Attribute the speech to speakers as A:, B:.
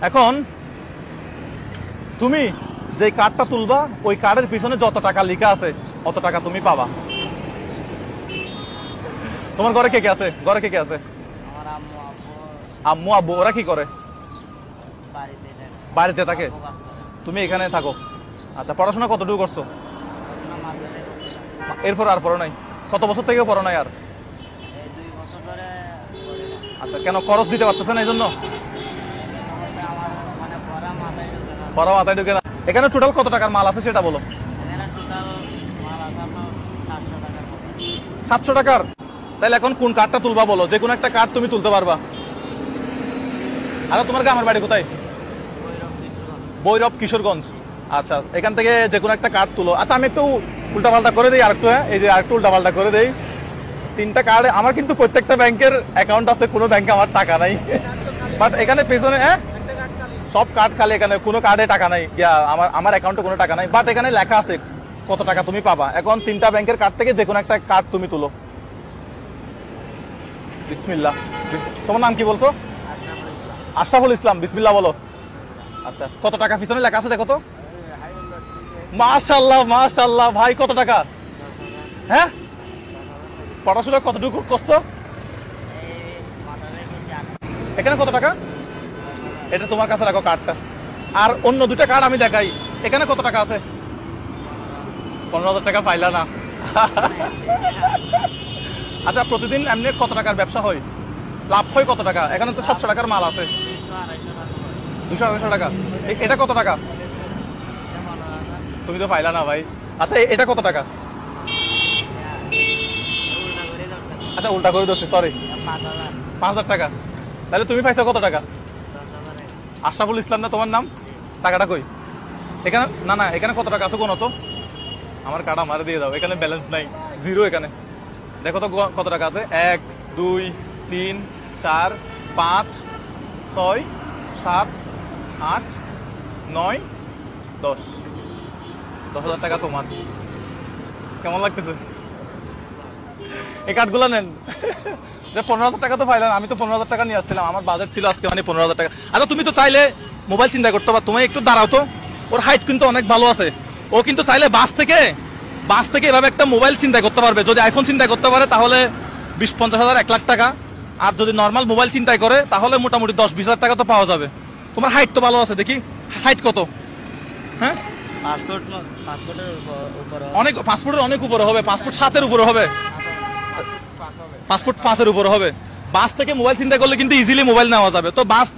A: এখন তুমি যে কার্ডটা তুলবা ওই কার্ডের পিছনে যত টাকা লেখা আছে অত টাকা তুমি পাবা। তোমার ঘরে কে কে আছে? ঘরে কে কে আছে?
B: আমার আম্মু আব্বু
A: আম্মু আব্বু ওরা কি করে?
B: বাড়িতে থাকে।
A: বাড়িতে থাকে,
B: আব্বু কাজ করে।
A: তুমি এখানে থাকো। আচ্ছা, পড়াশোনা কতটুকু করছো?
B: পড়াশোনা মাদ্রাসায় করছিলাম।
A: এরপর আর পড়ো নাই? কত বছর থেকে পড়ো নাই আর?
B: এই 2 বছর ধরে করি না।
A: আচ্ছা, কেন খরচ দিতে পারতেছে না এই জন্য?
B: এজন্য বলতে আমার মানে পড়া মাথায় ঢোকে না।
A: পড়া মাথায় ঢুকে না। এখানে টোটাল কত টাকার মাল আছে সেটা বলো।
B: এখানে টোটাল মাল আছে আপনার 700 টাকার মতো।
A: 700 টাকার? তাহলে এখন কোন কার্ডটা তুলবা বলো, যে কোনো একটা কার্ড তুমি তুলতে পারবা। আচ্ছা, তোমার গ্রামের বাড়ি কোথায়?
B: ভৈরব কিশোরগঞ্জ।
A: ভৈরব কিশোরগঞ্জ। আচ্ছা, এখান থেকে যে কোনো একটা কার্ড তুলো। আচ্ছা, আমি একটু উল্টাপাল্টা করে দিই আরেকটু। হ্যাঁ, এই যে আরেকটু উল্টাপাল্টা করে দেই। 3টা কার্ড আমার, কিন্তু প্রত্যেকটা ব্যাংকের অ্যাকাউন্ট আছে, কোনো ব্যাংকে আমার টাকা নাই। বাট এখানে পেছনে সব কার্ড খালি, এখানে কোনো কার্ডে টাকা নাই। আমার অ্যাকাউন্টে কোনো টাকা নাই, বাট এখানে লেখা আছে কত টাকা তুমি পাবা। এখন 3টা ব্যাংকের কার্ড থেকে যে কোনো একটা কার্ড তুমি তুলো। বিসমিল্লাহ। তোমার নাম কি বলছো? আশরাফুল ইসলাম। বিসমিল্লাহ বলো। আচ্ছা, কত টাকা পিছনে লেখা আছে দেখো তো। মাশাআল্লাহ মাশাআল্লাহ ভাই, কত টাকা? হ্যাঁ, পড়াশোনা কতটুকু করছো?
B: এই মাদ্রাসায় করছি 8।
A: এখানে কত টাকা? এটা তোমার কাছে রাখো কার্ডটা। আর অন্য 2টা কার্ড আমি দেখাই। এখানে কত টাকা আছে? 15,000 টাকা পাইলা না? আচ্ছা, প্রতিদিন এমনি কত টাকার ব্যবসা হয়? লাভ হয় কত টাকা? এখানে তো 700 টাকার মাল আছে। 200-250 টাকা। এটা কত টাকা? তুমি তো পাইলা না ভাই। আচ্ছা, এটা কত টাকা? আচ্ছা, উল্টা করে দিচ্ছি, সরি। 5,000 টাকা। তাহলে তুমি পাইছো কত টাকা? আশরাফুল ইসলাম না তোমার নাম? টাকাটা কই? এখানে না না, এখানে কত টাকা আছে কোনো তো? আমার কার্ড আমারে দিয়ে দাও, এখানে ব্যালেন্স নাই, জিরো। এখানে দেখো তো কত টাকা আছে। 1 2 3 4 5 6 7 8 9 10। 10,000 টাকা তোমার। কেমন লাগতেছে? এই কার্ডগুলো নেন। 15,000 টাকা তো পাইলাম, আমি তো 15,000 টাকা নিয়ে আসছিলাম, আমার বাজেট ছিল আজকে মানে 15,000 টাকা। আচ্ছা, তুমি তো চাইলে মোবাইল চিন্তা করতে পারো, তুমি একটু দাঁড়াও তো। ওর হাইট কিন্তু অনেক ভালো আছে, ও কিন্তু চাইলে বাস থেকে এভাবে একটা মোবাইল চিন্তা করতে পারবে। যদি আইফোন চিন্তা করতে পারে তাহলে 20-50 হাজার 1 লাখ টাকা, আর যদি নর্মাল মোবাইল চিন্তা করে তাহলে মোটামুটি 10-20 হাজার টাকা তো পাওয়া যাবে। তোমার হাইট তো ভালো আছে, দেখি হাইট কত? হ্যাঁ,
B: পাসপোর্টের উপরে
A: অনেক, পাসপোর্টের অনেক উপরে হবে, পাসপোর্ট 7-এর উপরে হবে, পাসপোর্ট 5-এর উপরে হবে। বাস থেকে মোবাইল চিন্তা করলে কিন্তু ইজিলি মোবাইল নেওয়া যাবে। তো বাস